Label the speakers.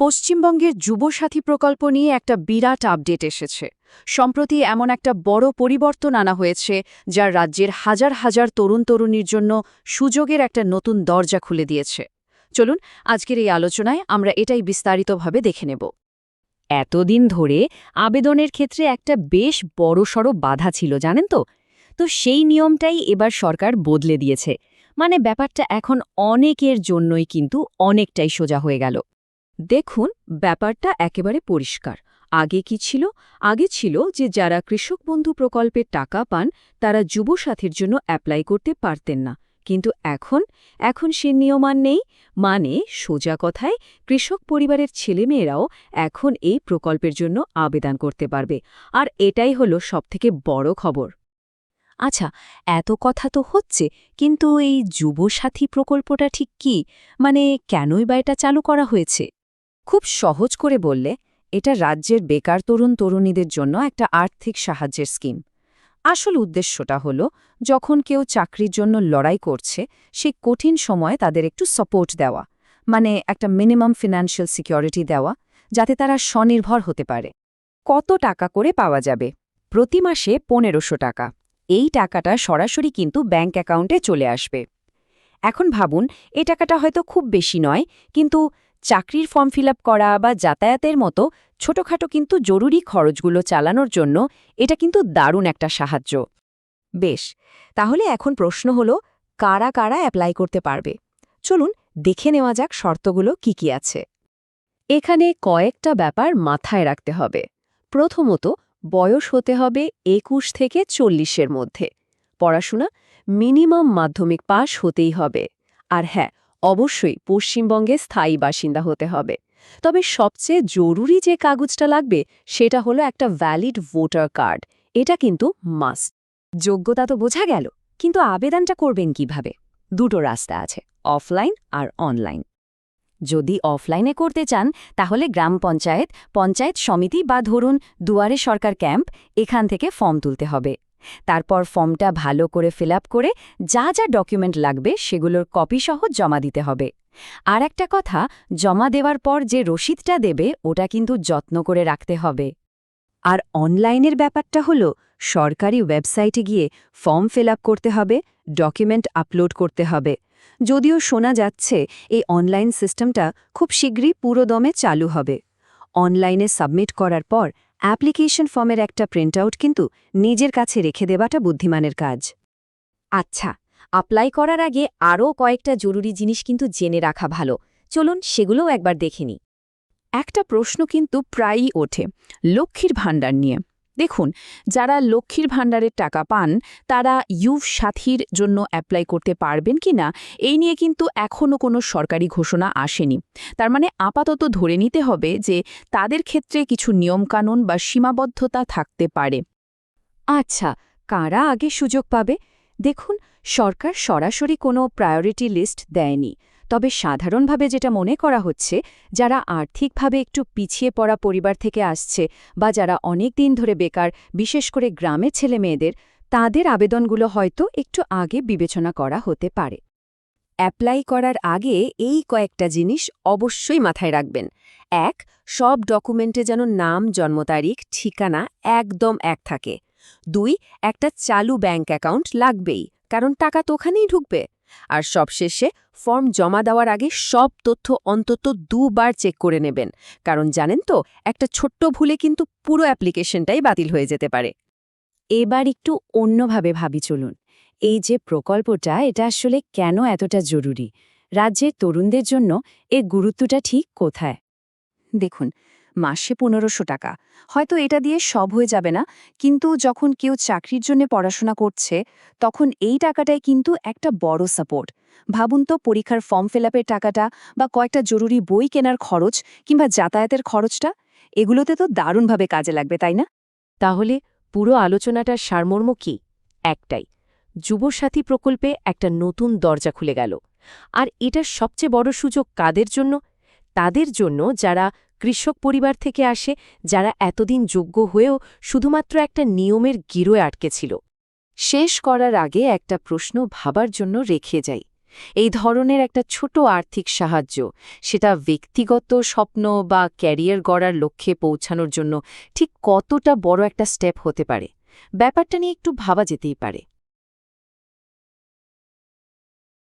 Speaker 1: পশ্চিমবঙ্গের যুবসাথী প্রকল্প নিয়ে একটা বিরাট আপডেট এসেছে। সম্প্রতি এমন একটা বড় পরিবর্তন আনা হয়েছে, যা রাজ্যের হাজার হাজার তরুণ তরুণীর জন্য সুযোগের একটা নতুন দরজা খুলে দিয়েছে। চলুন আজকের এই আলোচনায় আমরা এটাই বিস্তারিতভাবে দেখে নেব।
Speaker 2: এতদিন ধরে আবেদনের ক্ষেত্রে একটা বেশ বড়সড় বাধা ছিল, জানেন তো? সেই নিয়মটাই এবার সরকার বদলে দিয়েছে। মানে ব্যাপারটা এখন অনেকের জন্যই কিন্তু অনেকটাই সোজা হয়ে গেল।
Speaker 1: দেখুন, ব্যাপারটা একেবারে পরিষ্কার। আগে কি ছিল? আগে ছিল যে যারা কৃষক বন্ধু প্রকল্পের টাকা পান তারা যুবসাথীর জন্য অ্যাপ্লাই করতে পারতেন না। কিন্তু এখন সে নিয়ম আর নেই। মানে সোজা কথায় কৃষক পরিবারের ছেলেমেয়েরাও এখন এই প্রকল্পের জন্য আবেদন করতে পারবে। আর এটাই হলো সবথেকে বড় খবর।
Speaker 2: আচ্ছা, এত কথা তো হচ্ছে, কিন্তু এই যুবসাথী প্রকল্পটা ঠিক কি? মানে কেনই বা এটা চালু করা হয়েছে?
Speaker 1: খুব সহজ করে বললে, এটা রাজ্যের বেকার তরুণ তরুণীদের জন্য একটা আর্থিক সাহায্যের স্কিম। আসল উদ্দেশ্যটা হলো, যখন কেউ চাকরির জন্য লড়াই করছে সেই কঠিন সময়ে তাদের একটু সাপোর্ট দেওয়া, মানে একটা মিনিমাম ফিনান্সিয়াল সিকিউরিটি দেওয়া, যাতে তারা স্বনির্ভর হতে পারে। কত টাকা করে পাওয়া যাবে? প্রতি মাসে ১৫০০ টাকা। এই টাকাটা সরাসরি কিন্তু ব্যাংক অ্যাকাউন্টে চলে আসবে। এখন ভাবুন, এই টাকাটা হয়তো খুব বেশি নয়, কিন্তু চাকরির ফর্ম ফিল করা বা যাতায়াতের মতো ছোটখাটো কিন্তু জরুরি খরচগুলো চালানোর জন্য এটা কিন্তু দারুণ একটা সাহায্য। বেশ, তাহলে এখন প্রশ্ন হলো, কারা কারা অ্যাপ্লাই করতে পারবে? চলুন দেখে নেওয়া যাক শর্তগুলো কি কি আছে। এখানে কয়েকটা ব্যাপার মাথায় রাখতে হবে। প্রথমত, বয়স হতে হবে ২১ থেকে ৪০-এর মধ্যে। পড়াশোনা মিনিমাম মাধ্যমিক পাশ হতেই হবে। আর হ্যাঁ, অবশ্যই পশ্চিমবঙ্গে স্থায়ী বাসিন্দা হতে হবে। তবে সবচেয়ে জরুরি যে কাগজটা লাগবে সেটা হলো একটা ভ্যালিড ভোটার কার্ড। এটা কিন্তু মাস্ট। যোগ্যতা তো বোঝা গেল, কিন্তু আবেদনটা করবেন কিভাবে? দুটো রাস্তা আছে, অফলাইন আর অনলাইন। যদি অফলাইনে করতে চান, তাহলে গ্রাম পঞ্চায়েত, পঞ্চায়েত সমিতি বা ধরুন দুয়ারে সরকার ক্যাম্প, এখান থেকে ফর্ম তুলতে হবে। তারপর ফর্মটা ভালো করে ফিল করে যা যা ডকুমেন্ট লাগবে সেগুলোর কপি সহ জমা দিতে হবে। আর একটা কথা, জমা দেওয়ার পর যে রসিদটা দেবে ওটা কিন্তু যত্ন করে রাখতে হবে। আর অনলাইনের ব্যাপারটা হলো, সরকারি ওয়েবসাইটে গিয়ে ফর্ম ফিল করতে হবে, ডকুমেন্ট আপলোড করতে হবে। যদিও শোনা যাচ্ছে এই অনলাইন সিস্টেমটা খুব শীঘ্রই পুরোদমে চালু হবে। অনলাইনে সাবমিট করার পর অ্যাপ্লিকেশন ফর্মের একটা প্রিন্টআউট কিন্তু নিজের কাছে রেখে দেওয়াটা বুদ্ধিমানের কাজ।
Speaker 2: আচ্ছা, অ্যাপ্লাই করার আগে আরও কয়েকটা জরুরি জিনিস কিন্তু জেনে রাখা ভালো। চলুন সেগুলোও একবার দেখে নিই।
Speaker 1: একটা প্রশ্ন কিন্তু প্রায়ই ওঠে, লক্ষ্মীর ভাণ্ডার নিয়ে। দেখুন, যারা লক্ষ্মীর ভাণ্ডারের টাকা পান তারা ইউথ সাথীর জন্য অ্যাপ্লাই করতে পারবেন কিনা, এই নিয়ে কিন্তু এখনও কোনো সরকারি ঘোষণা আসেনি। তার মানে আপাতত ধরে নিতে হবে যে তাদের ক্ষেত্রে কিছু নিয়মকানুন বা সীমাবদ্ধতা থাকতে পারে। আচ্ছা, কারা আগে সুযোগ পাবে? দেখুন, সরকার সরাসরি কোনো প্রায়োরিটি লিস্ট দেয়নি। তবে সাধারণভাবে যেটা মনে করা হচ্ছে, যারা আর্থিকভাবে একটু পিছিয়ে পড়া পরিবার থেকে আসছে বা যারা অনেক দিন ধরে বেকার, বিশেষ করে গ্রামের ছেলেমেয়েদের, তাদের আবেদনগুলো হয়তো একটু আগে বিবেচনা করা হতে পারে। অ্যাপ্লাই করার আগে এই কয়েকটা জিনিস অবশ্যই মাথায় রাখবেন। ১. সব ডকুমেন্টে যেন নাম, জন্ম তারিখ, ঠিকানা একদম এক থাকে। ২. একটা চালু ব্যাংক অ্যাকাউন্ট লাগবেই, কারণ টাকা তো ওখানেই ঢুকবে। আর সবশেষে, ফর্ম জমা দেওয়ার আগে সব তথ্য অন্তত ২ বার চেক করে নেবেন, কারণ জানেন তো, একটা ছোট্ট ভুলে কিন্তু পুরো অ্যাপ্লিকেশনটাই বাতিল হয়ে যেতে পারে। এবার একটু অন্যভাবে ভাবি চলুন। এই যে প্রকল্পটা, এটা আসলে কেন এতটা জরুরি? রাজ্যের তরুণদের জন্য এর গুরুত্বটা ঠিক কোথায়? দেখুন, মাসে ১৫০০ টাকা হয়তো এটা দিয়ে সব হয়ে যাবে না, কিন্তু যখন কেউ চাকরির জন্য পড়াশোনা করছে তখন এই টাকাটাই কিন্তু একটা বড় সাপোর্ট। ভাবুন তো, পরীক্ষার ফর্ম ফিল টাকাটা বা কয়েকটা জরুরি বই কেনার খরচ কিংবা যাতায়াতের খরচটা, এগুলোতে তো দারুণভাবে কাজে লাগবে, তাই না? তাহলে পুরো আলোচনাটার সারমর্ম কি? একটাই, যুবসাথী প্রকল্পে একটা নতুন দরজা খুলে গেল। আর এটার সবচেয়ে বড় সুযোগ কাদের জন্য? তাদের জন্য যারা কৃষক পরিবার থেকে আসে, যারা এতদিন যোগ্য হয়েও শুধুমাত্র একটা নিয়মের গিরোয় আটকে ছিল। শেষ করার আগে একটা প্রশ্ন ভাবার জন্য রেখে যাই। এই ধরনের একটা ছোট আর্থিক সাহায্য, সেটা ব্যক্তিগত স্বপ্ন বা ক্যারিয়ার গড়ার লক্ষ্যে পৌঁছানোর জন্য ঠিক কতটা বড় একটা স্টেপ হতে পারে, ব্যাপারটা নিয়ে একটু ভাবা যেতেই পারে।